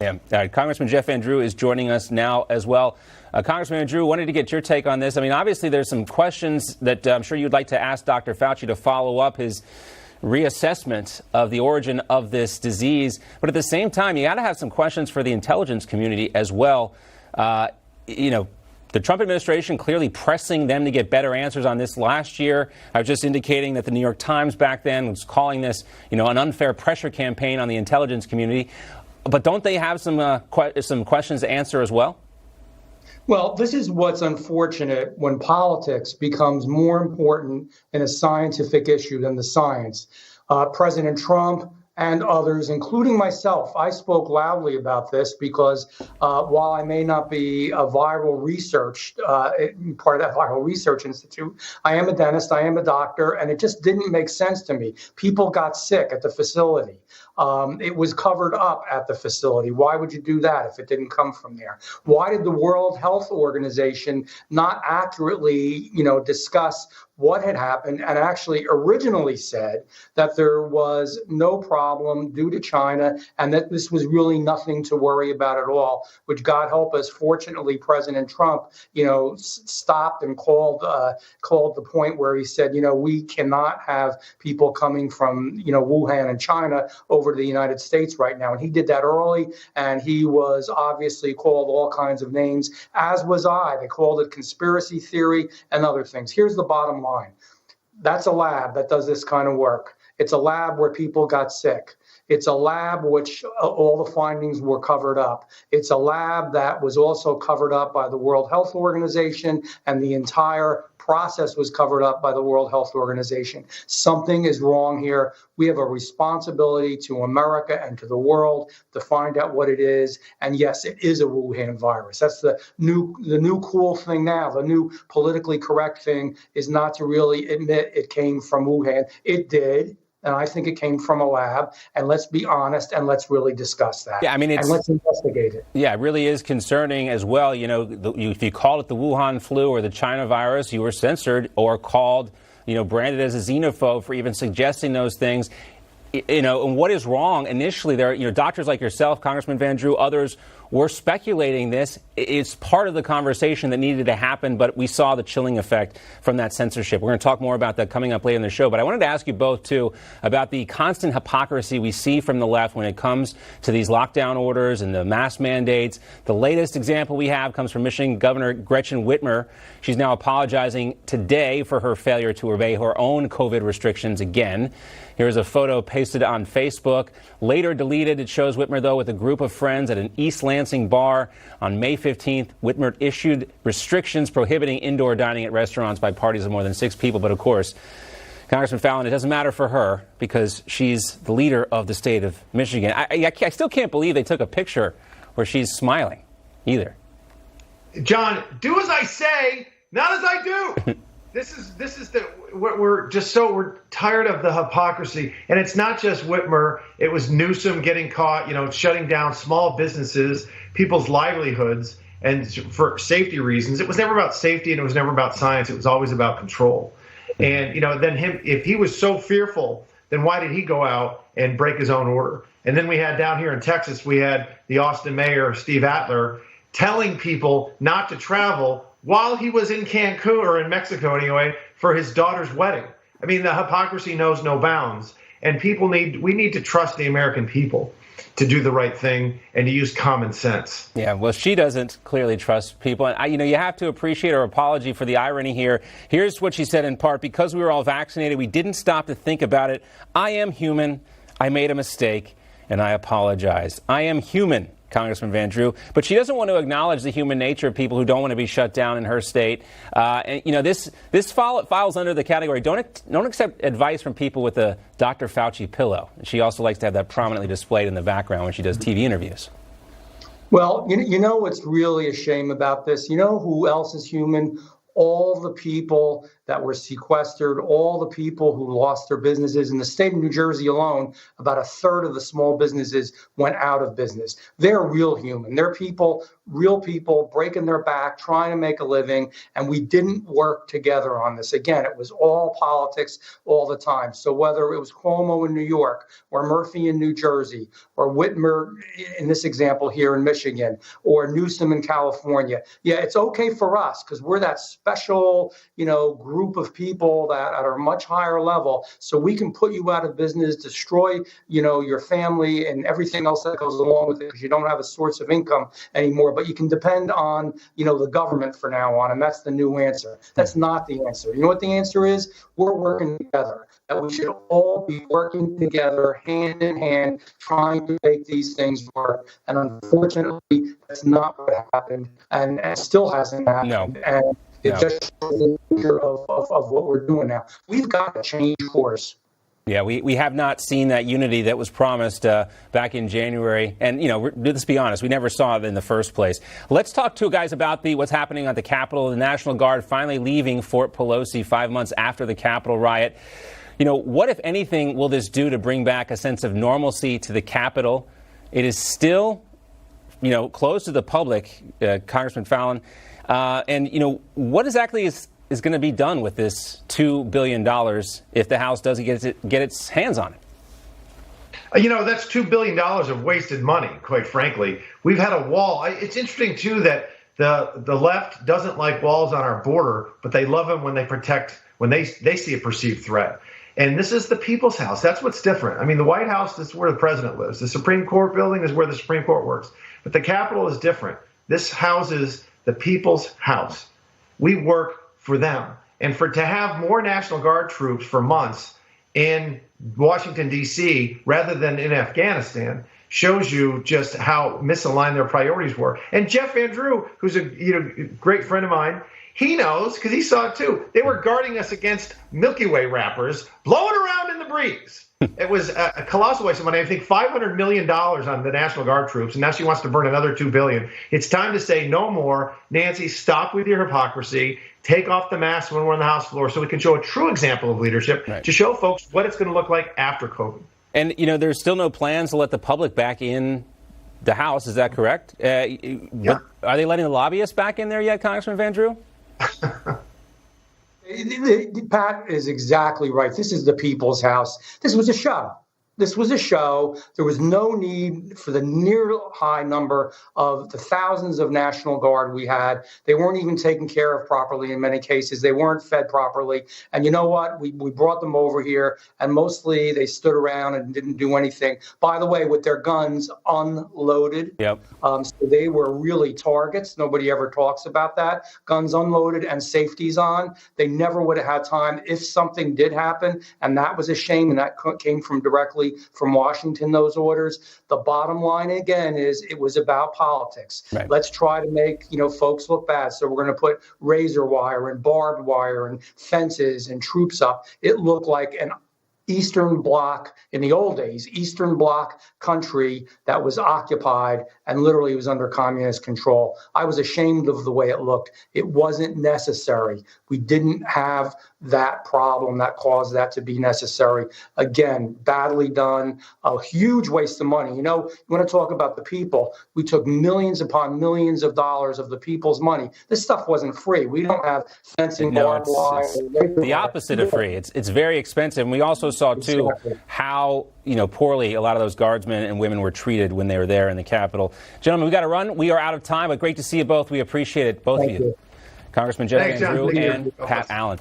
Yeah. Congressman Jeff Van Drew is joining us now as well. Congressman Van Drew, wanted to get your take on this. I mean, obviously, there's some questions that I'm sure you'd like to ask Dr. Fauci to follow up his reassessment of the origin of this disease. But at the same time, you got to have some questions for the intelligence community as well. The Trump administration clearly pressing them to get better answers on this last year. I was just indicating that the New York Times back then was calling this, an unfair pressure campaign on the intelligence community. But don't they have some questions to answer as well? Well, this is what's unfortunate when politics becomes more important in a scientific issue than the science. President Trump and others, including myself, I spoke loudly about this because while I may not be a viral research, part of that viral research institute, I am a dentist, I am a doctor, and it just didn't make sense to me. People got sick at the facility. It was covered up at the facility. Why would you do that if it didn't come from there? Why did the World Health Organization not accurately, discuss what had happened and actually originally said that there was no problem due to China and that this was really nothing to worry about at all, which, God help us, fortunately, President Trump, stopped and called the point where he said, we cannot have people coming from, Wuhan and China over to the United States right now. And he did that early, and he was obviously called all kinds of names, as was I. They called it conspiracy theory and other things. Here's the bottom line. That's a lab that does this kind of work. It's a lab where people got sick. It's a lab which all the findings were covered up. It's a lab that was also covered up by the World Health Organization, and the entire process was covered up by the World Health Organization. Something is wrong here. We have a responsibility to America and to the world to find out what it is. And yes, it is a Wuhan virus. That's the new cool thing now. The new politically correct thing is not to really admit it came from Wuhan. It did. And I think it came from a lab. And let's be honest and let's really discuss that. Yeah, and let's investigate it. Yeah, it really is concerning as well. If you called it the Wuhan flu or the China virus, you were censored or called, branded as a xenophobe for even suggesting those things. And what is wrong initially there, doctors like yourself, Congressman Van Drew, others were speculating this. It's part of the conversation that needed to happen, but we saw the chilling effect from that censorship. We're going to talk more about that coming up later in the show. But I wanted to ask you both, too, about the constant hypocrisy we see from the left when it comes to these lockdown orders and the mask mandates. The latest example we have comes from Michigan Governor Gretchen Whitmer. She's now apologizing today for her failure to obey her own COVID restrictions again. Here's a photo pasted on Facebook. Later deleted, it shows Whitmer, though, with a group of friends at an East Lansing bar. On May 15th, Whitmer issued restrictions prohibiting indoor dining at restaurants by parties of more than 6 people. But, of course, Congressman Fallon, it doesn't matter for her because she's the leader of the state of Michigan. I still can't believe they took a picture where she's smiling either. John, do as I say, not as I do. This is we're tired of the hypocrisy. And it's not just Whitmer. It was Newsom getting caught, shutting down small businesses, people's livelihoods, and for safety reasons. It was never about safety and it was never about science. It was always about control. And, then if he was so fearful, then why did he go out and break his own order? And then we had down here in Texas, we had the Austin mayor, Steve Adler, telling people not to travel while he was in Cancun, or in Mexico anyway, for his daughter's wedding. I mean, the hypocrisy knows no bounds. And we need to trust the American people to do the right thing and to use common sense. Yeah, well, she doesn't clearly trust people. And, you have to appreciate her apology for the irony here. Here's what she said in part: because we were all vaccinated, we didn't stop to think about it. I am human. I made a mistake, and I apologize. I am human, Congressman Van Drew, but she doesn't want to acknowledge the human nature of people who don't want to be shut down in her state. This files under the category, don't accept advice from people with a Dr. Fauci pillow. She also likes to have that prominently displayed in the background when she does TV interviews. Well, what's really a shame about this? Who else is human? All the people that were sequestered, all the people who lost their businesses. In the state of New Jersey alone, about a third of the small businesses went out of business. They're real human. They're people, real people breaking their back, trying to make a living, and we didn't work together on this. Again, it was all politics all the time. So whether it was Cuomo in New York or Murphy in New Jersey or Whitmer in this example here in Michigan or Newsom in California, yeah, it's okay for us because we're that special, group of people that are much higher level. So we can put you out of business, destroy, your family and everything else that goes along with it because you don't have a source of income anymore. But you can depend on, the government from now on. And that's the new answer. That's not the answer. You know what the answer is? We're working together. That we should all be working together, hand in hand, trying to make these things work. And unfortunately, that's not what happened, and it still hasn't happened. No. And it just shows the nature of what we're doing now. We've got to change course. Yeah, we have not seen that unity that was promised back in January. And, let's be honest, we never saw it in the first place. Let's talk to guys about what's happening at the Capitol. The National Guard finally leaving Fort Pelosi 5 months after the Capitol riot. What, if anything, will this do to bring back a sense of normalcy to the Capitol? It is still, closed to the public, Congressman Fallon. And, what exactly is going to be done with this $2 billion if the House doesn't get its hands on it? That's $2 billion of wasted money, quite frankly. We've had a wall. It's interesting, too, that the left doesn't like walls on our border, but they love them when they see a perceived threat. And this is the people's house. That's what's different. I mean, the White House is where the president lives. The Supreme Court building is where the Supreme Court works. But the Capitol is different. This houses the people's house. We work for them. And to have more National Guard troops for months in Washington, D.C., rather than in Afghanistan, shows you just how misaligned their priorities were. And Jeff Van Drew, who's a great friend of mine, he knows because he saw it too. They were guarding us against Milky Way wrappers blowing around in the breeze. It was a colossal waste of money. I think $500 million on the National Guard troops, and now she wants to burn another $2 billion. It's time to say no more. Nancy, stop with your hypocrisy. Take off the mask when we're on the House floor so we can show a true example of leadership to show folks what it's going to look like after COVID. And, there's still no plans to let the public back in the House. Is that correct? Yeah. Are they letting the lobbyists back in there yet, Congressman Van Drew? Pat is exactly right. This is the people's house. This was a show. This was a show. There was no need for the near high number of the thousands of National Guard we had. They weren't even taken care of properly in many cases. They weren't fed properly. And you know what? We brought them over here, and mostly they stood around and didn't do anything. By the way, with their guns unloaded. Yep. So they were really targets. Nobody ever talks about that. Guns unloaded and safeties on. They never would have had time if something did happen, and that was a shame, and that came from directly from Washington, those orders. The bottom line, again, is it was about politics. Right. Let's try to make, folks look bad. So we're going to put razor wire and barbed wire and fences and troops up. It looked like an Eastern Bloc, in the old days, Eastern Bloc country that was occupied and literally was under communist control. I was ashamed of the way it looked. It wasn't necessary. We didn't have that problem that caused that to be necessary. Again, badly done, a huge waste of money. You want to talk about the people. We took millions upon millions of dollars of the people's money. This stuff wasn't free. We don't have fencing, barbed wire. It's the opposite of free. It's very expensive. And we also saw, too, how poorly a lot of those guardsmen and women were treated when they were there in the Capitol. Gentlemen, we got to run. We are out of time, but great to see you both. We appreciate it, both of you. Congressman Jeff Van Drew and Pat Allen.